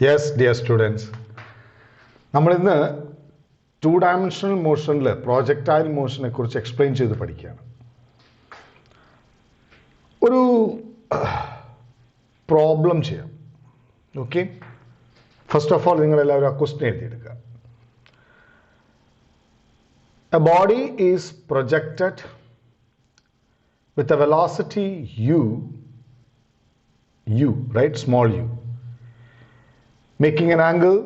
Yes, dear students. നമ്മൾ ഇന്ന് two dimensional മോഷനിൽ പ്രോജക്റ്റൈൽ മോഷനെ കുറിച്ച് എക്സ്പ്ലെയിൻ ചെയ്ത് പഠിക്കുകയാണ്. ഒരു പ്രോബ്ലം ചെയ്യാം. ഓക്കെ, ഫസ്റ്റ് ഓഫ് ഓൾ നിങ്ങളെല്ലാവരും ആ question എഴുതിയെടുക്കുക. A body is projected with a velocity u, right, small u, making an angle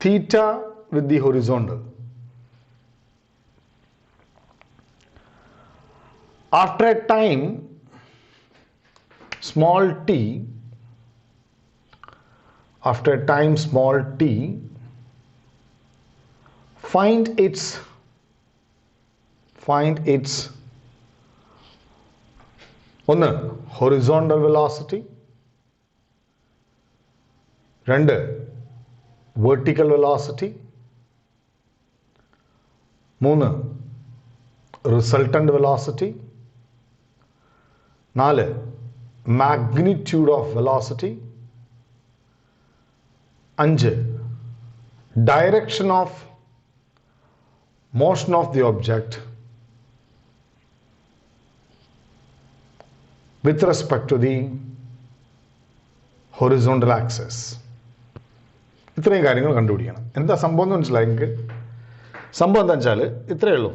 theta with the horizontal. After a time small t, find its ഒന്ന് horizontal velocity, രണ്ട് vertical velocity, മൂന്ന് resultant velocity, നാല് magnitude of velocity, അഞ്ച് direction of motion of the object with respect to the horizontal axis. ഇത്രയും കാര്യങ്ങൾ കണ്ടുപിടിക്കണം. എന്താ സംഭവം എന്ന് മനസ്സിലായെങ്കിൽ സംഭവം എന്താ വെച്ചാൽ ഇത്രയേ ഉള്ളൂ.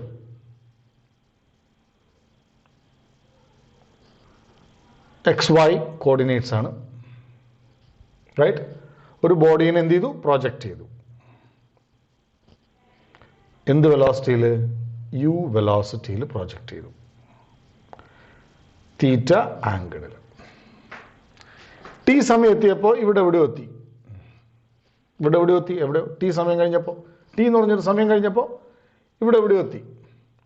XY കോർഡിനേറ്റ്സ് ആണ്, റൈറ്റ്? ഒരു ബോഡീനെ എന്ത് ചെയ്തു? പ്രോജക്റ്റ് ചെയ്തു. എന്ത് വെലോസിറ്റിയിൽ? യു വെലോസിറ്റിയിൽ പ്രോജക്റ്റ് ചെയ്തു, തീറ്റ ആംഗിളിൽ. ടി സമയം എത്തിയപ്പോൾ ഇവിടെ എവിടെയോ എത്തി, എവിടെയോ ടി സമയം കഴിഞ്ഞപ്പോൾ, ടി എന്ന് പറഞ്ഞൊരു സമയം കഴിഞ്ഞപ്പോൾ ഇവിടെ എവിടെയോ എത്തി.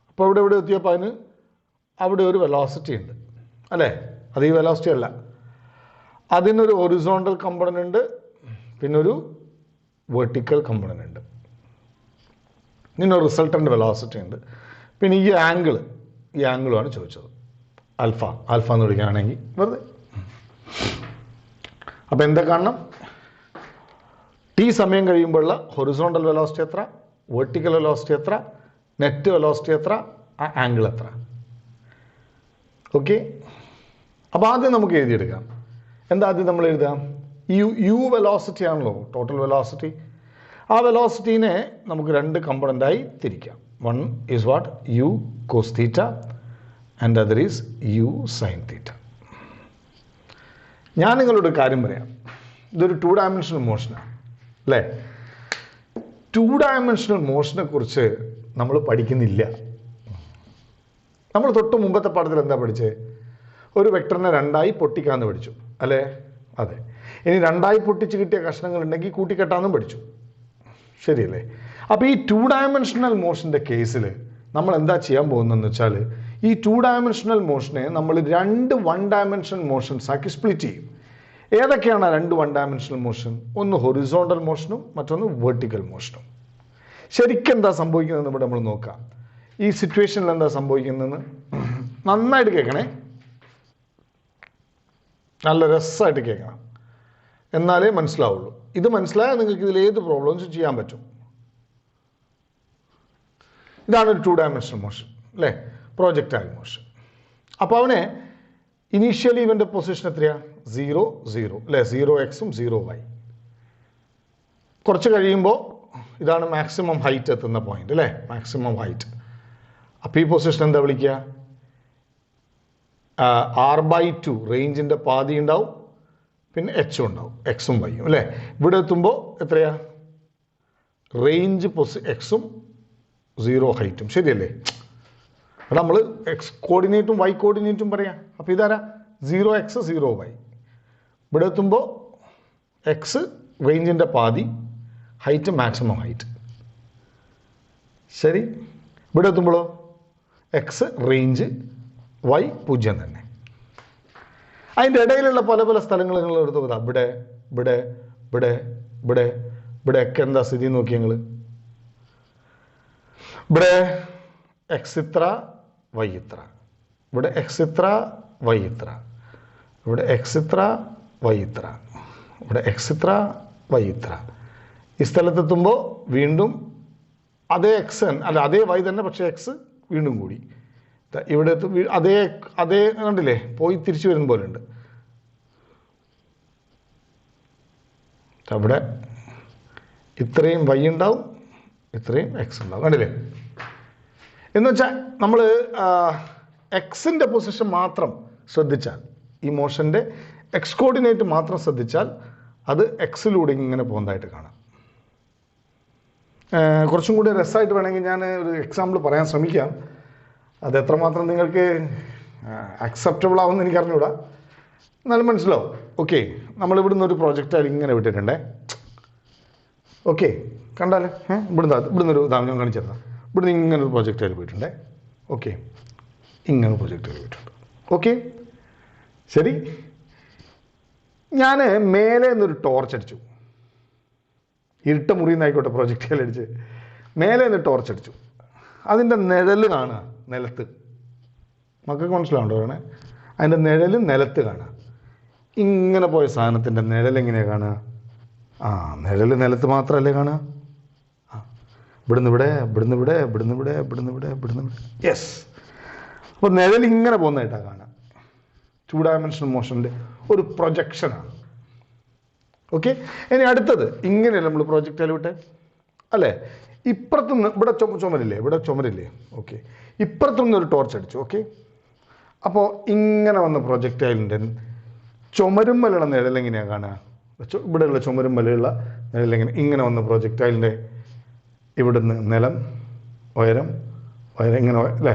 അപ്പോൾ ഇവിടെ എത്തിയപ്പോൾ അതിന് അവിടെ ഒരു വെലോസിറ്റി ഉണ്ട്, അല്ലേ? അത് ഈ വെലോസിറ്റി അല്ല, അതിനൊരു ഹൊറിസോണ്ടൽ കമ്പോണൻ്റ് ഉണ്ട്, പിന്നെ ഒരു വെർട്ടിക്കൽ കമ്പോണൻ്റ് ഉണ്ട്, പിന്നെ റിസൾട്ടൻ്റ് വെലോസിറ്റി ഉണ്ട്, പിന്നെ ഈ ആംഗിളുമാണ് ചോദിച്ചത്. ആൽഫ എന്ന് വിളിക്കാനാണെങ്കിൽ വെറുതെ. അപ്പം എന്താ കാണണം? ടി സമയം കഴിയുമ്പോഴുള്ള ഹൊറിസോണ്ടൽ വെലോസിറ്റി എത്ര, വെർട്ടിക്കൽ വെലോസിറ്റി എത്ര, നെറ്റ് വെലോസിറ്റി എത്ര, ആ ആംഗിൾ എത്ര. ഓക്കെ, അപ്പോൾ ആദ്യം നമുക്ക് എഴുതിയെടുക്കാം. എന്താ ആദ്യം നമ്മൾ എഴുതാം? യു വെലോസിറ്റി ആണല്ലോ ടോട്ടൽ വെലോസിറ്റി. ആ വെലോസിറ്റീനെ നമുക്ക് രണ്ട് കമ്പോണൻ്റായി തിരിക്കാം. One is what? U cos theta and other is u sine theta. ഞാൻ നിങ്ങളോട് കാര്യം പറയാം, ഇതൊരു ടു ഡയമെൻഷണൽ മോഷനാണ്, അല്ലേ? ടു ഡയമെൻഷണൽ മോഷനെ കുറിച്ച് നമ്മൾ പഠിക്കുന്നില്ല. നമ്മൾ തൊട്ട് മുമ്പത്തെ പാഠത്തിൽ എന്താ പഠിച്ചത്? ഒരു വെക്ടറിനെ രണ്ടായി പൊട്ടിക്കാമെന്ന് പഠിച്ചു, അല്ലേ? അതെ. ഇനി രണ്ടായി പൊട്ടിച്ച് കിട്ടിയ കഷ്ണങ്ങൾ ഉണ്ടെങ്കിൽ കൂട്ടിക്കെട്ടാമെന്നും പഠിച്ചു, ശരിയല്ലേ? അപ്പോൾ ഈ ടു ഡയമെൻഷണൽ മോഷൻ്റെ കേസിൽ നമ്മൾ എന്താ ചെയ്യാൻ പോകുന്നതെന്ന് വെച്ചാൽ, ഈ ടു ഡയമെൻഷണൽ മോഷനെ നമ്മൾ രണ്ട് വൺ ഡയമെൻഷണൽ മോഷൻസ് ആക്കി സ്പ്ലിറ്റ് ചെയ്യും. ഏതൊക്കെയാണ് രണ്ട് വൺ ഡയമെൻഷണൽ മോഷൻ? ഒന്ന് ഹൊറിസോണ്ടൽ മോഷനും മറ്റൊന്ന് വെർട്ടിക്കൽ മോഷനും. ശരിക്കും എന്താ സംഭവിക്കുന്നതെന്ന് ഇവിടെ നമ്മൾ നോക്കാം. ഈ സിറ്റുവേഷനിൽ എന്താ സംഭവിക്കുന്നതെന്ന് നന്നായിട്ട് കേൾക്കണേ, നല്ല രസമായിട്ട് കേൾക്കണം, എന്നാലേ മനസ്സിലാവുള്ളൂ. ഇത് മനസ്സിലായാൽ നിങ്ങൾക്ക് ഇതിൽ ഏത് പ്രോബ്ലംസും ചെയ്യാൻ പറ്റും. ഇതാണ് ഒരു ടു ഡയമെൻഷണൽ മോഷൻ, അല്ലേ? പ്രോജക്റ്റൈൽ മോഷൻ. അപ്പോൾ അവനെ ഇനീഷ്യലി ഇവൻ്റെ പൊസിഷൻ എത്രയാ? 0 0, അല്ലേ? 0x 0y. കുറച്ച് കഴിയുമ്പോൾ ഇതാണ് മാക്സിമം ഹൈറ്റ് എത്തുന്ന പോയിന്റ്, അല്ലേ? Maximum height. അപ്പോൾ ഈ പൊസിഷൻ എന്താ വിളിക്കുക? r/2 റേഞ്ചിൻ്റെ പാതി ഉണ്ടാവും, പിന്നെ എച്ചും ഉണ്ടാവും, എക്സും വൈയും, അല്ലേ? ഇവിടെ എത്തുമ്പോൾ എത്രയാ? റേഞ്ച് എക്സും 0 ഹൈറ്റും, ശരിയല്ലേ? അത് നമ്മൾ എക്സ് കോർഡിനേറ്റും വൈ കോർഡിനേറ്റും പറയാം. അപ്പോൾ ഇതാരാ? 0x 0y. ഇവിടെ എത്തുമ്പോൾ എക്സ് റേഞ്ചിൻ്റെ പാതി, ഹൈറ്റ് മാക്സിമം ഹൈറ്റ്, ശരി. ഇവിടെ എത്തുമ്പോഴോ എക്സ് റേഞ്ച്, വൈ 0 തന്നെ. അതിൻ്റെ ഇടയിലുള്ള പല പല സ്ഥലങ്ങൾ നിങ്ങൾ എടുത്ത് പോകാം. ഇവിടെ ഇവിടെ ഇവിടെ ഇവിടെ ഇവിടെയൊക്കെ എന്താ സ്ഥിതി നോക്കി നിങ്ങൾ. ഇവിടെ എക്സ് ഇത്ര വൈ ഇത്ര, ഇവിടെ എക്സ് ഇത്ര വൈ ഇത്ര, ഇവിടെ എക്സ് ഇത്ര വൈ ഇത്ര, ഇവിടെ എക്സ് ഇത്ര, വൈ ഇത്ര. ഈ സ്ഥലത്തെത്തുമ്പോൾ വീണ്ടും അതേ എക്സ് അല്ല അതേ വൈ തന്നെ, പക്ഷേ എക്സ് വീണ്ടും കൂടി. ഇവിടെ അതേ അതേ കണ്ടില്ലേ, പോയി തിരിച്ചു വരുന്ന പോലെ ഉണ്ട്. അവിടെ ഇത്രയും വൈ ഉണ്ടാവും, ഇത്രയും എക്സ് ഉണ്ടാവും, കണ്ടില്ലേ? എന്ന് വെച്ചാൽ നമ്മൾ എക്സിൻ്റെ പൊസിഷൻ മാത്രം ശ്രദ്ധിച്ചാൽ, ഈ മോഷൻ്റെ എക്സ് കോർഡിനേറ്റ് മാത്രം ശ്രദ്ധിച്ചാൽ അത് എക്സിലൂടെ ഇങ്ങനെ പോകുന്നതായിട്ട് കാണാം. കുറച്ചും കൂടി രസമായിട്ട് വേണമെങ്കിൽ ഞാൻ ഒരു എക്സാമ്പിൾ പറയാൻ ശ്രമിക്കാം. അത് എത്രമാത്രം നിങ്ങൾക്ക് അക്സെപ്റ്റബിൾ ആവുമെന്ന് എനിക്ക് അറിഞ്ഞൂടാ, എന്നാലും മനസ്സിലാവും. ഓക്കെ, നമ്മളിവിടുന്ന് ഒരു പ്രോജക്റ്റ് ഇങ്ങനെ വിട്ടിട്ടുണ്ടേ. ഓക്കെ, കണ്ടാലേ ഇവിടുന്ന് ഒരു ഉദാഹരണം കാണിച്ചു തരാം. ഇവിടുന്ന് ഇങ്ങനെ ഒരു പ്രോജക്റ്റ് പോയിട്ടുണ്ടേ. ഓക്കെ, ഇങ്ങനെ പ്രോജക്റ്റ് പോയിട്ടുണ്ട്. ഓക്കെ, ശരി. ഞാൻ മേലെ നിന്നൊരു ടോർച്ച് അടിച്ചു, ഇരുട്ട മുറിയിൽ നിന്നായിക്കോട്ടെ പ്രൊജക്റ്റിൽ അടിച്ച്, മേലെ നിന്ന് ടോർച്ച് അടിച്ചു. അതിൻ്റെ നിഴൽ കാണുക നിലത്ത്. മക്കൾക്ക് മനസ്സിലാവുണ്ടോ വേണേ? അതിൻ്റെ നിഴൽ നിലത്ത് കാണുക. ഇങ്ങനെ പോയ സാധനത്തിൻ്റെ നിഴൽ എങ്ങനെയാണ് കാണുക? നിഴൽ നിലത്ത് മാത്രമല്ലേ കാണുക? ഇവിടുന്ന് ഇവിടെ, ഇവിടുന്ന് ഇവിടെ, ഇവിടുന്ന് ഇവിടെ, ഇവിടുന്ന് ഇവിടെ, ഇവിടുന്ന് ഇവിടെ. യെസ്. അപ്പോൾ നിഴൽ ഇങ്ങനെ പോകുന്നതായിട്ടാണ് കാണുക. 2 ഡയമെൻഷണൽ മോഷൻ്റെ ഒരു പ്രൊജക്ഷനാണ്. ഓക്കെ, ഇനി അടുത്തത് ഇങ്ങനെയല്ല നമ്മൾ പ്രോജക്റ്റിൽ വിട്ടെ അല്ലേ? ഇപ്പുറത്തുനിന്ന് ഇവിടെ ചുമരില്ലേ, ഇവിടെ ചുമരില്ലേ? ഓക്കെ, ഇപ്പുറത്തുനിന്ന് ഒരു ടോർച്ച് അടിച്ചു. ഓക്കെ, അപ്പോൾ ഇങ്ങനെ വന്ന പ്രൊജക്റ്റൈലിൻ്റെ ചുമരുമ്മലുള്ള നിഴൽ എങ്ങനെയാണ് കാണുക? ഇവിടെയുള്ള ചുമരുമ്മലുള്ള നിഴൽ ഇങ്ങനെ വന്ന പ്രൊജക്റ്റൈലിൻ്റെ ഇവിടുന്ന് നിലം ഉയരം ഇങ്ങനെ അല്ലേ?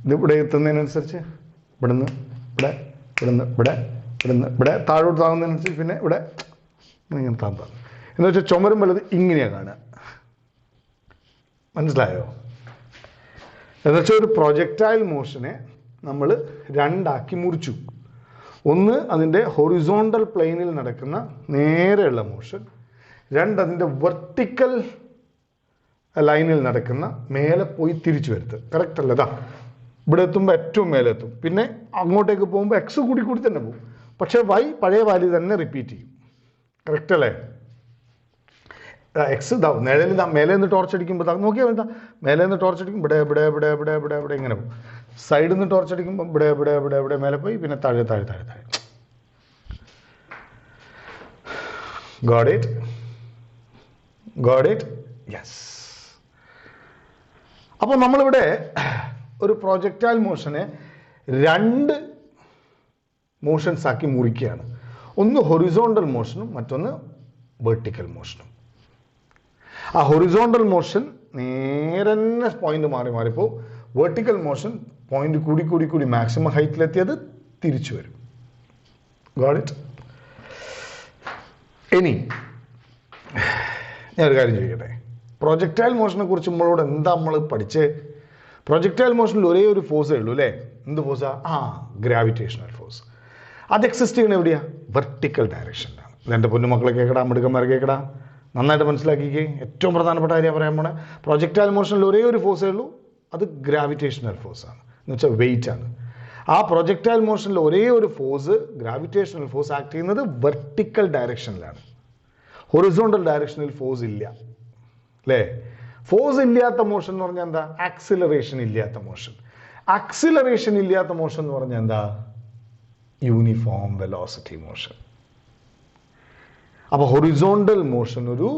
ഇത് ഇവിടെ എത്തുന്നതിനനുസരിച്ച് ഇവിടുന്ന് ഇവിടെ, ഇവിടുന്ന് ഇവിടെ, ഇവിടുന്ന് ഇവിടെ താഴോട്ട് താങ്ങുന്നതിനനുസരിച്ച് പിന്നെ ഇവിടെ ഇങ്ങനെ താഴ്ത്താം. എന്ന് വെച്ചാൽ ചുമരും വല്ലത് ഇങ്ങനെയാണ് കാണുക. മനസ്സിലായോ? എന്നുവെച്ചാൽ ഒരു പ്രൊജക്റ്റൈൽ മോഷനെ നമ്മൾ രണ്ടാക്കി മുറിച്ചു. ഒന്ന് അതിൻ്റെ ഹൊറിസോണ്ടൽ പ്ലെയിനിൽ നടക്കുന്ന നേരെയുള്ള മോഷൻ, രണ്ട് അതിൻ്റെ വെർട്ടിക്കൽ ലൈനിൽ നടക്കുന്ന മേലെ പോയി തിരിച്ചു വരുത്തുക. കറക്റ്റ് അല്ലേ? ഇവിടെ എത്തുമ്പോൾ ഏറ്റവും മേലെ എത്തും, പിന്നെ അങ്ങോട്ടേക്ക് പോകുമ്പോൾ എക്സ് കൂടി കൂടി തന്നെ പോകും, പക്ഷേ വൈ പഴയ വാല്യൂ തന്നെ റിപ്പീറ്റ് ചെയ്യും. കറക്റ്റ് അല്ലേ? എക്സ് ഇതാവും നിഴൽ മേലെ നിന്ന് ടോർച്ച് അടിക്കുമ്പോൾ നോക്കിയാൽ എന്താ, മേലെ നിന്ന് ടോർച്ച് അടിക്കും ഇവിടെ ഇവിടെ ഇവിടെ ഇവിടെ ഇവിടെ ഇവിടെ ഇങ്ങനെ പോകും. സൈഡിൽ നിന്ന് ടോർച്ച് അടിക്കുമ്പോൾ ഇവിടെ ഇവിടെ ഇവിടെ ഇവിടെ മേലെ പോയി പിന്നെ താഴെ താഴെ താഴെ താഴെ. Got it? Got it? Yes. അപ്പോൾ നമ്മളിവിടെ ഒരു പ്രൊജക്റ്റൈൽ മോഷനെ രണ്ട് മോഷൻസ് ആക്കി മുറിക്കുകയാണ്. ഒന്ന് ഹൊറിസോണ്ടൽ മോഷനും മറ്റൊന്ന് വെർട്ടിക്കൽ മോഷനും. ആ ഹൊറിസോണ്ടൽ മോഷൻ നേരെ പോയിന്റ് മാറി മാറിപ്പോൾ വെർട്ടിക്കൽ മോഷൻ പോയിന്റ് കൂടി കൂടി കൂടി മാക്സിമം ഹൈറ്റിലെത്തിയത് തിരിച്ചു വരും. Got it? ഇനി ഞാനൊരു കാര്യം ചോദിക്കട്ടെ, പ്രൊജക്റ്റൈൽ മോഷനെ കുറിച്ച് നമ്മളോട് എന്താ നമ്മൾ പഠിച്ചേ? പ്രൊജക്റ്റൈൽ മോഷനിൽ ഒരേ ഒരു ഫോഴ്സേ ഉള്ളൂ അല്ലേ? എന്ത് ഫോഴ്സാ? Gravitational force. അത് എക്സിസ്റ്റ് ചെയ്യണ എവിടെയാ? വെർട്ടിക്കൽ ഡയറക്ഷനിലാണ്. ഇതെൻ്റെ പൊന്നുമക്കളെ കേൾക്കടാ, മിടുക്കന്മാരെ കേൾക്കടാ, നന്നായിട്ട് മനസ്സിലാക്കിക്കേ. ഏറ്റവും പ്രധാനപ്പെട്ട കാര്യം പറയാൻ പോണേ, പ്രൊജക്റ്റൈൽ മോഷനിൽ ഒരേ ഒരു ഫോഴ്സേ ഉള്ളൂ, അത് ഗ്രാവിറ്റേഷണൽ ഫോഴ്സാണ്. എന്ന് വെച്ചാൽ വെയിറ്റ് ആണ്. ആ പ്രൊജക്റ്റൈൽ മോഷനിൽ ഒരേ ഒരു ഫോഴ്സ്, ഗ്രാവിറ്റേഷണൽ ഫോഴ്സ് ആക്ട് ചെയ്യുന്നത് വെർട്ടിക്കൽ ഡയറക്ഷനിലാണ്. ഹൊറിസോണ്ടൽ ഡയറക്ഷനിൽ ഫോഴ്സ് ഇല്ല അല്ലേ? ഫോഴ്സ് ഇല്ലാത്ത മോഷൻ എന്ന് പറഞ്ഞാൽ എന്താ? ആക്സിലറേഷൻ ഇല്ലാത്ത മോഷൻ. ആക്സിലറേഷൻ ഇല്ലാത്ത മോഷൻ എന്ന് പറഞ്ഞാൽ എന്താ? Uniform velocity motion. അപ്പോൾ ഹൊറിസോണ്ടൽ മോഷൻ ഒരു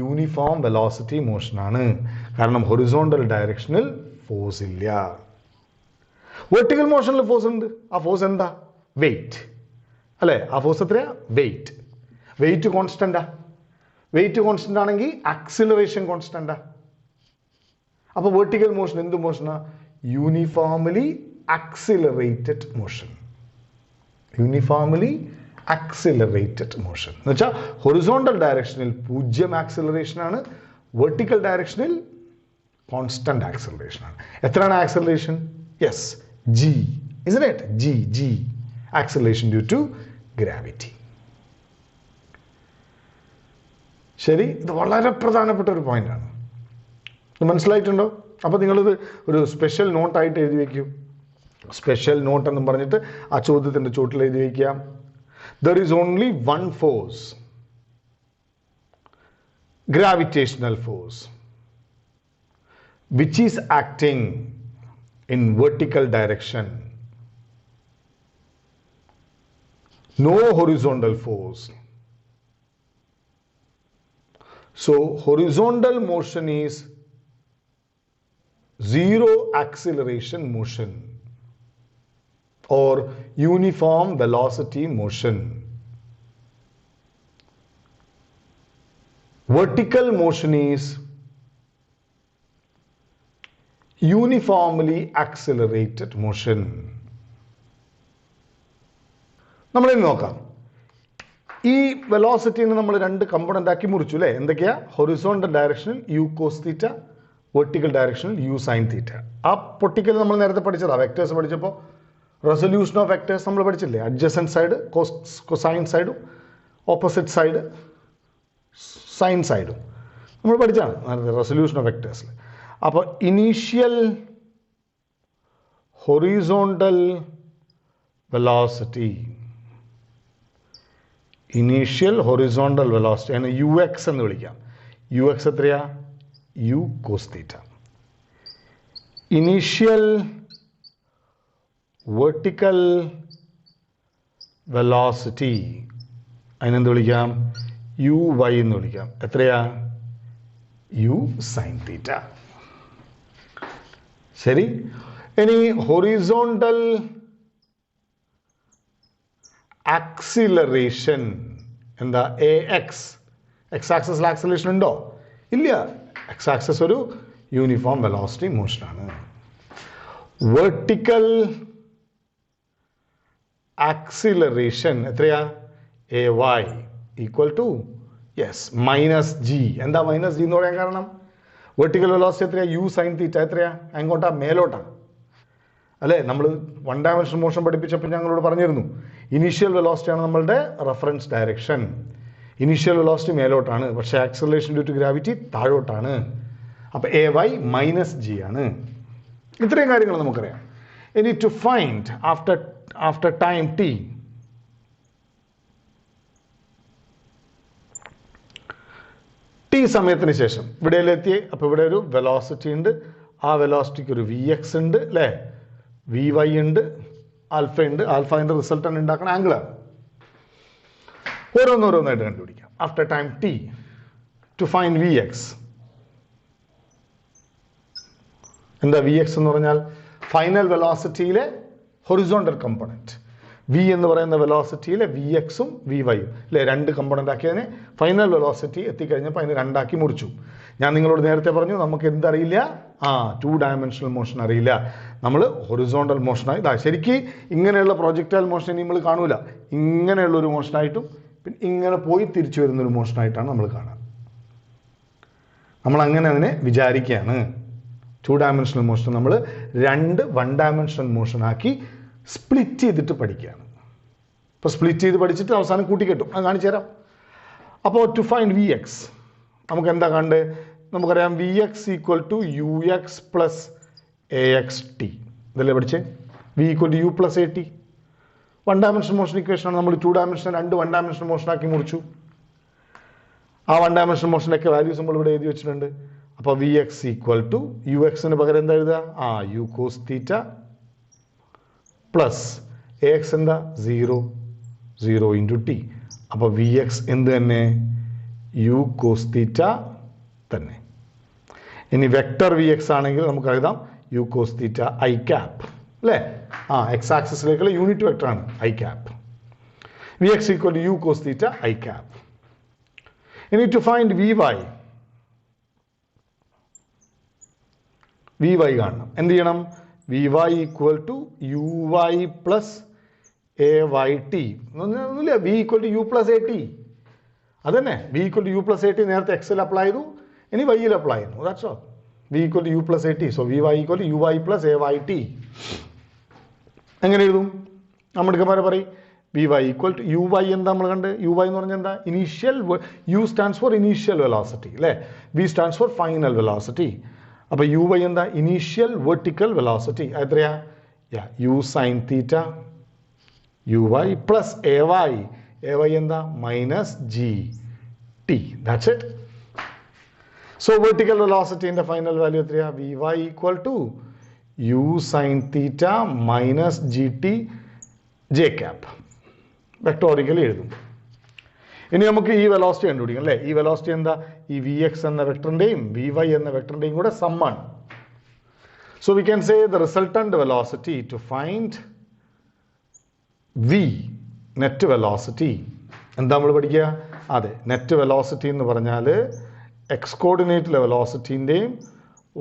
യൂണിഫോം വെലോസിറ്റി മോഷനാണ്, കാരണം ഹൊറിസോണ്ടൽ ഡയറക്ഷനിൽ ഫോഴ്സ് ഇല്ല. വെർട്ടിക്കൽ മോഷനിൽ ഫോഴ്സ് ഉണ്ട്. ആ ഫോഴ്സ് എന്താ? വെയിറ്റ് അല്ലേ? ആ ഫോഴ്സ് എത്രയാ? വെയിറ്റ്. വെയിറ്റ് കോൺസ്റ്റന്റാ. വെയിറ്റ് കോൺസ്റ്റന്റ് ആണെങ്കിൽ ആക്സിലറേഷൻ കോൺസ്റ്റന്റാ. അപ്പോൾ വെർട്ടിക്കൽ മോഷൻ എന്ത് മോഷനാ? Uniformly accelerated motion. Uniformly accelerated motion എന്ന് വെച്ചാൽ ഹൊറിസോണ്ടൽ ഡയറക്ഷനിൽ 0 ആക്സിലറേഷൻ ആണ്, വെർട്ടിക്കൽ ഡയറക്ഷനിൽ കോൺസ്റ്റന്റ് ആക്സിലറേഷൻ ആണ്. എത്രയാണ് acceleration? Yes, g, isn't it? g acceleration due to gravity. ശരി, ഇത് വളരെ പ്രധാനപ്പെട്ട ഒരു പോയിന്റാണ്. ഇത് മനസ്സിലായിട്ടുണ്ടോ? അപ്പോൾ നിങ്ങളിത് ഒരു സ്പെഷ്യൽ നോട്ടായിട്ട് എഴുതി വയ്ക്കൂ. സ്പെഷ്യൽ നോട്ട് എന്ന് പറഞ്ഞിട്ട് ആ ചോദ്യത്തിൻ്റെ ചുവട്ടിൽ എഴുതി വയ്ക്കാം. there is only one force, gravitational force, which is acting in vertical direction. No horizontal force. So horizontal motion is zero acceleration motion or uniform velocity motion. Vertical motion is uniformly accelerated motion. നമ്മളിനി നോക്കാം. ഈ വെലോസിറ്റിനെ നമ്മൾ രണ്ട് component ആക്കി മുറിച്ചു അല്ലേ? എന്തൊക്കെയാ? Horizontal ഡയറക്ഷനിൽ യു കോസ് തീറ്റ, വെർട്ടിക്കൽ ഡയറക്ഷനിൽ യു സൈൻ തീറ്റ. ആ പൊട്ടിക്കൽ നമ്മൾ നേരത്തെ പഠിച്ചതാ. വെക്ടേഴ്സ് പഠിച്ചപ്പോൾ റെസൊല്യൂഷൻ ഓഫ് വെക്ടേഴ്സ് നമ്മൾ പഠിച്ചില്ലേ? അഡ്ജസൻറ്റ് സൈഡ് കൊസൈൻ സൈഡും ഓപ്പോസിറ്റ് സൈഡ് സൈൻ സൈഡും നമ്മൾ പഠിച്ചാണ് നേരത്തെ റെസൊല്യൂഷൻ ഓഫ് വെക്ടേഴ്സിൽ. അപ്പോൾ initial horizontal velocity, initial horizontal velocity അതിനെ യു എക്സ് എന്ന് വിളിക്കാം. യു എക്സ് എത്രയാ? U cos theta. Initial vertical velocity അതിനെന്ത് വിളിക്കാം? യു വൈ എന്ന് വിളിക്കാം. എത്രയാ? U sine theta. ശരി. ഇനി ഹൊറിസോണ്ടൽ ആക്സിലറേഷൻ എന്താ? A x. എക്സ് ആക്സസിൽ ആക്സിലറേഷൻ ഉണ്ടോ? ഇല്ല. എക്സ് ആക്സസ് ഒരു യൂണിഫോം വെലോസിറ്റി മോഷനാണ്. വെർട്ടിക്കൽ ആക്സിലറേഷൻ എത്രയാ? A y equal to minus g. എന്താ മൈനസ് ജി എന്ന് പറയാൻ കാരണം? വെർട്ടിക്കൽ വെലോസിറ്റി എത്രയാ? U sine theta. എത്രയാ? എങ്ങോട്ടാ? മേലോട്ടാ അല്ലേ? നമ്മൾ വൺ ഡയമെൻഷൻ മോഷൻ പഠിപ്പിച്ചപ്പോൾ ഞങ്ങളോട് പറഞ്ഞിരുന്നു ഇനീഷ്യൽ വെലോസിറ്റി ആണ് നമ്മളുടെ റെഫറൻസ് ഡയറക്ഷൻ. ഇനീഷ്യൽ വെലോസിറ്റി മേലോട്ടാണ്, പക്ഷേ ആക്സലറേഷൻ ഡ്യൂ ടു ഗ്രാവിറ്റി താഴോട്ടാണ്. അപ്പോൾ എ വൈ മൈനസ് ജി ആണ്. ഇത്രയും കാര്യങ്ങൾ നമുക്കറിയാം. ഇനി to find after time t, t സമയത്തിന് ശേഷം ഇവിടെയെത്തി. അപ്പോൾ ഇവിടെ ഒരു വെലോസിറ്റി ഉണ്ട്. ആ വെലോസിറ്റിക്ക് ഒരു വി എക്സ് ഉണ്ട് അല്ലേ? വി വൈ ഉണ്ട്, ആൽഫ ഉണ്ട്. ആൽഫയുടെ റിസൾട്ടാണ് ഉണ്ടാക്കുന്ന ആംഗിളാണ്. ഓരോന്നോരോന്നായിട്ട് കണ്ടുപിടിക്കാം. After time T to find V X. എന്താ വി എക്സ് എന്ന് പറഞ്ഞാൽ? ഫൈനൽ വെലോസിറ്റിയിലെ ഹൊറിസോണ്ടൽ കമ്പോണൻറ്റ്. വി എന്ന് പറയുന്ന വെലോസിറ്റിയിലെ വി എക്സും വി വൈയും അല്ലേ? രണ്ട് കമ്പോണൻ്റ് ആക്കിയതിനെ ഫൈനൽ വെലോസിറ്റി എത്തിക്കഴിഞ്ഞപ്പോൾ അതിന് രണ്ടാക്കി മുറിച്ചു. ഞാൻ നിങ്ങളോട് നേരത്തെ പറഞ്ഞു നമുക്ക് എന്തറിയില്ല? ടു ഡയമെൻഷണൽ മോഷൻ അറിയില്ല. നമ്മൾ ഹൊറിസോണ്ടൽ മോഷനായി ശരിക്കും ഇങ്ങനെയുള്ള പ്രൊജക്റ്റൈൽ മോഷൻ നമ്മൾ കാണൂല. ഇങ്ങനെയുള്ള ഒരു മോഷനായിട്ടും പിന്നെ ഇങ്ങനെ പോയി തിരിച്ചു വരുന്നൊരു മോഷനായിട്ടാണ് നമ്മൾ കാണുക. നമ്മൾ അങ്ങനെ അതിനെ വിചാരിക്കുകയാണ്. ടു ഡയമെൻഷണൽ മോഷൻ നമ്മൾ രണ്ട് വൺ ഡയമെൻഷണൽ മോഷനാക്കി സ്പ്ലിറ്റ് ചെയ്തിട്ട് പഠിക്കുകയാണ്. അപ്പോൾ സ്പ്ലിറ്റ് ചെയ്ത് പഠിച്ചിട്ട് അവസാനം കൂട്ടിക്കെട്ടും. അത് കാണിച്ചു തരാം. അപ്പോൾ ടു ഫൈൻഡ് വി എക്സ് നമുക്ക് എന്താ കണ്ട്? നമുക്കറിയാം V X equal to U X plus A X T. ഇതല്ലേ പഠിച്ചേ? V equal to U plus A T. One dimension motion ഇക്വേഷനാണ്. നമ്മൾ ടു ഡയമെൻഷൻ രണ്ട് വൺ ഡയമെൻഷൻ മോഷനാക്കി മുറിച്ചു. ആ വൺ ഡയമെൻഷൻ മോഷനൊക്കെ വാല്യൂസ് നമ്മൾ ഇവിടെ എഴുതി വെച്ചിട്ടുണ്ട്. അപ്പോൾ v X equal to u എക്സിന് പകരം എന്താ എഴുതുക? U cos theta plus A x എന്താ? 0 ഇൻറ്റു ടി. അപ്പോൾ വി എക്സ് എന്ത് തന്നെ? യു കോസ് തീറ്റ തന്നെ. ഇനി വെക്ടർ വി എക്സ് ആണെങ്കിൽ നമുക്ക് എഴുതാം U cos theta I cap അല്ലേ? എക്സ് ആക്സിസിലേക്കുള്ള യൂണിറ്റ് വെക്ടറാണ് I cap. V X equal to U cos theta I cap. ഇനി to find V Y, V Y കാണണം. എന്ത് ചെയ്യണം? V Y equal to U Y plus A Y T. ഒന്നുമില്ല, V equal to U plus A T. അതന്നെ, V equal to U plus A T നേരത്തെ എക്സിൽ apply ചെയ്തു, ഇനി വൈയിൽ അപ്ലൈ ചെയ്യുന്നു. That's all. V equal to U plus A T. So V Y equal to U Y plus A Y T. എങ്ങനെ എഴുതും? നമ്മുടെ പറയും V Y equal to U Y. എന്താ നമ്മൾ കണ്ട്? യു വൈ എന്ന് പറഞ്ഞാൽ എന്താ? Initial. U stands for initial velocity അല്ലേ? V stands for final velocity. അപ്പോൾ യു വൈ എന്താ? Initial vertical velocity. എത്രയാ? U sine theta uy plus ay എന്താ minus gt. That's it. So vertical velocity in the final value എത്രയാ? vy equal to u sin theta minus gt j cap. Vectorically എഴുതും. ഇനി നമുക്ക് ഈ velocity കണ്ടുപിടിക്കാം അല്ലേ? ഈ വെലോസിറ്റി എന്താ? ഈ വി എക്സ് എന്ന വെക്ടറിന്റെയും വി വൈ എന്ന വെക്ടറിന്റെയും കൂടെ സമ്മാണ്. So we can say the resultant velocity to find V net velocity. എന്താ നമ്മൾ പഠിക്കുക? അതെ, നെറ്റ് വെലോസിറ്റി എന്ന് പറഞ്ഞാൽ എക്സ് കോർഡിനേറ്റിലെ വെലോസിറ്റിൻ്റെയും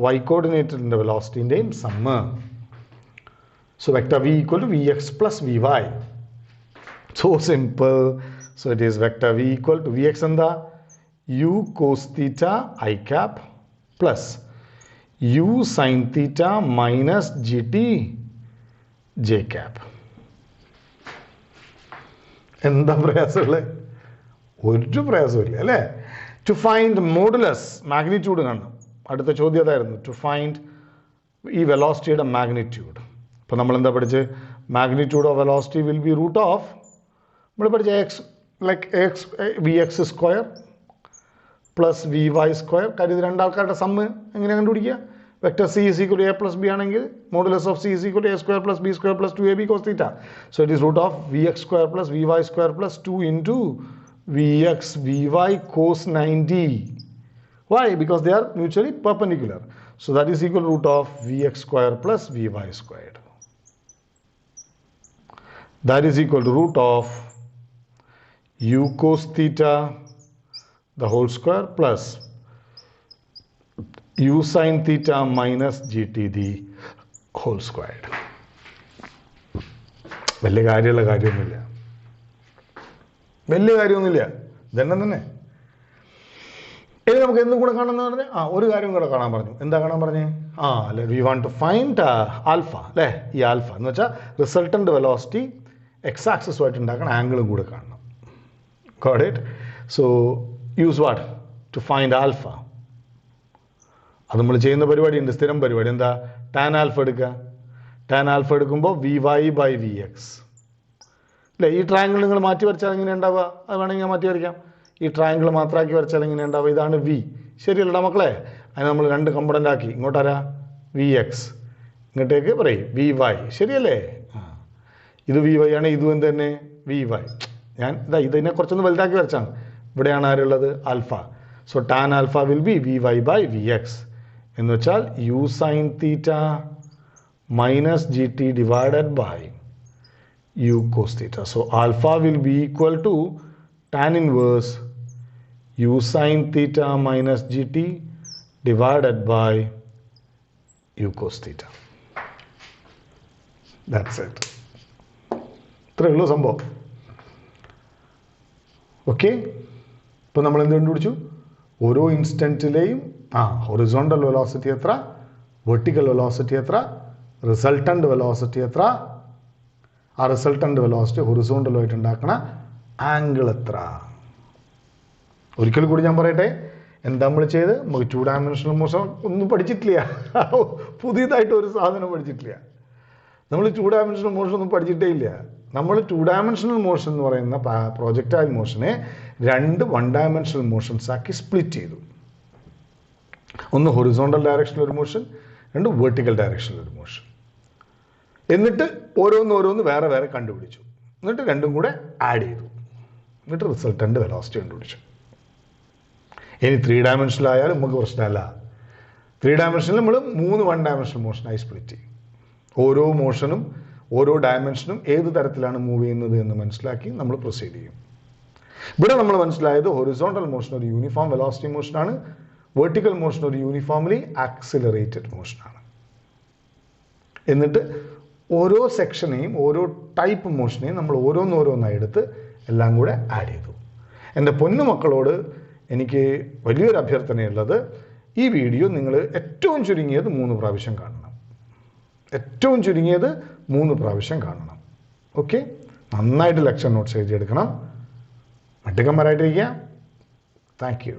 വൈ കോർഡിനേറ്റിൻ്റെ വെലോസിറ്റിൻ്റെയും sum. So vector V equal to V X plus V Y. So simple. So it is vector v equal to vx എന്താ? u cos theta I cap plus u sin theta minus gt j cap. എന്താ പ്രയാസമുള്ളത്? ഒരു പ്രയാസമില്ല അല്ലേ? To find modulus magnitude കാണണം. അടുത്ത ചോദ്യം അതായിരുന്നു, to find ഈ വെലോസിറ്റിയുടെ മാഗ്നിറ്റ്യൂഡ്. അപ്പോൾ നമ്മൾ എന്താ പഠിച്ച്? Magnitude of velocity will be root of, നമ്മൾ പഠിച്ച X like X V X square plus V Y square. കാര്യം ഇത് രണ്ടാൾക്കാരുടെ സമ്മ് എങ്ങനെ കണ്ടുപിടിക്കുക? Vector C is equal to A plus B ആണെങ്കിൽ modulus of C is equal to A square plus B square plus 2ab cos theta. So it is root of vx square plus vy square plus 2 into vx vy cos 90. Why? Because they are mutually perpendicular. So that is equal to root of vx square plus vy squared. That is equal to root of u cos theta the whole square plus u sin theta minus gt the whole squared. വലിയ കാര്യമൊന്നുമില്ല, ഇതെന്നെ തന്നെ. ഇനി നമുക്ക് എന്തും കൂടെ കാണാമെന്ന് പറഞ്ഞാൽ ഒരു കാര്യം കൂടെ കാണാൻ പറഞ്ഞു. എന്താ കാണാൻ പറഞ്ഞേ? അല്ലെ, we want to find alpha അല്ലേ? ഈ ആൽഫ എന്ന് വെച്ചാൽ റിസൾട്ടന്റ് വെലോസിറ്റി എക്സ് ആക്സിസുമായിട്ട് ഉണ്ടാക്കുന്ന ആംഗിളും കൂടെ കാണണം. Got it? So use what to find alpha. അത് നമ്മൾ ചെയ്യുന്ന പരിപാടിയുണ്ട്, സ്ഥിരം പരിപാടി. എന്താ? ടാൻ ആൽഫ എടുക്കുക. ടാൻ ആൽഫ എടുക്കുമ്പോൾ v Y by V x അല്ലേ? ഈ ട്രയാങ്കിൾ നിങ്ങൾ മാറ്റി വരച്ചാൽ എങ്ങനെ ഉണ്ടാവുക? അത് വേണമെങ്കിൽ ഞാൻ മാറ്റി വരയ്ക്കാം. ഈ ട്രയാങ്കിൾ മാത്രമാക്കി വരച്ചാൽ എങ്ങനെ ഉണ്ടാവുക? ഇതാണ് വി, ശരിയല്ലടാ മക്കളെ? അതിന് നമ്മൾ രണ്ട് കമ്പണൻ്റ് ആക്കി. ഇങ്ങോട്ടാരാ? വി എക്സ്, ഇങ്ങോട്ടേക്ക് പറയും വി വൈ, ശരിയല്ലേ? ഇത് വി വൈ ആണ്, ഇതും എന്ത് തന്നെ? V Y. ഞാൻ ഇതിനെ കുറച്ചൊന്ന് വലുതാക്കി വരച്ചാണ്. ഇവിടെയാണ് ആരുള്ളത്? Alpha. So tan alpha will be V Y by V X എന്ന് വെച്ചാൽ U sine theta minus G T divided by u cos theta. So alpha will be equal to tan inverse u sin theta minus gt divided by u cos theta. That's it. ഇത്രയേ ഉള്ളൂ സംഭവം. Okay, ഇപ്പോൾ നമ്മൾ എന്ത് കണ്ടുപിടിച്ചു? ഓരോ ഇൻസ്റ്റൻറ്റിലെയും horizontal velocity എത്ര, vertical velocity എത്ര, റിസൾട്ടൻ്റ് വെലോസിറ്റി എത്ര, ആ റിസൾട്ടൻ്റ് വെലോസിറ്റി ഹൊറിസോണ്ടലുമായിട്ട് ഉണ്ടാക്കുന്ന ആംഗിൾ എത്ര. ഒരിക്കൽ കൂടി ഞാൻ പറയട്ടെ, എന്താ നമ്മൾ ചെയ്ത്? നമുക്ക് 2 ഡയമെൻഷണൽ മോഷൻ ഒന്നും പഠിച്ചിട്ടില്ല, പുതിയതായിട്ട് ഒരു സാധനം പഠിച്ചിട്ടില്ല. നമ്മൾ 2 ഡയമെൻഷണൽ മോഷൻ ഒന്നും പഠിച്ചിട്ടേ ഇല്ല. നമ്മൾ 2 ഡയമെൻഷണൽ മോഷൻ എന്ന് പറയുന്ന പ്രോജക്റ്റൈൽ മോഷനെ 2 1 ഡയമെൻഷണൽ മോഷൻസ് ആക്കി സ്പ്ലിറ്റ് ചെയ്തു. ഒന്ന് ഹൊറിസോണ്ടൽ ഡയറക്ഷനിൽ ഒരു മോഷൻ, 2 വെർട്ടിക്കൽ ഡയറക്ഷനിൽ ഒരു മോഷൻ. എന്നിട്ട് ഓരോന്ന് വേറെ വേറെ കണ്ടുപിടിച്ചു. എന്നിട്ട് രണ്ടും കൂടെ ആഡ് ചെയ്തു. എന്നിട്ട് റിസൾട്ടൻ്റ് വെലോസിറ്റി കണ്ടുപിടിച്ചു. ഇനി 3 ഡയമെൻഷനിൽ ആയാലും നമുക്ക് പ്രശ്നമല്ല. 3 ഡയമെൻഷനിൽ നമ്മൾ 3 1 ഡയമെൻഷണൽ മോഷനായി സ്പ്ലിറ്റ് ചെയ്യും. ഓരോ മോഷനും ഓരോ ഡയമെൻഷനും ഏത് തരത്തിലാണ് മൂവ് ചെയ്യുന്നത് എന്ന് മനസ്സിലാക്കി നമ്മൾ പ്രൊസീഡ് ചെയ്യും. ഇവിടെ നമ്മൾ മനസ്സിലായത് ഹൊറിസോണ്ടൽ മോഷൻ ഒരു യൂണിഫോം വെലോസിറ്റി മോഷനാണ്, വെർട്ടിക്കൽ മോഷൻ ഒരു യൂണിഫോംലി ആക്സിലറേറ്റഡ് മോഷനാണ്. എന്നിട്ട് ഓരോ സെക്ഷനെയും ഓരോ ടൈപ്പ് മോഷനെയും നമ്മൾ ഓരോന്നോരോന്നായി എടുത്ത് എല്ലാം കൂടെ ആഡ് ചെയ്തു. എൻ്റെ പൊന്നു മക്കളോട് എനിക്ക് വലിയൊരു അഭ്യർത്ഥനയുള്ളത്, ഈ വീഡിയോ നിങ്ങൾ ഏറ്റവും ചുരുങ്ങിയത് 3 പ്രാവശ്യം കാണണം. ഏറ്റവും ചുരുങ്ങിയത് 3 പ്രാവശ്യം കാണണം. ഓക്കെ, നന്നായിട്ട് ലെക്ചർ നോട്ട്സ് എഴുതിയെടുക്കണം. മട്ടുക്കന്മാരായിട്ടിരിക്കുക. Thank U.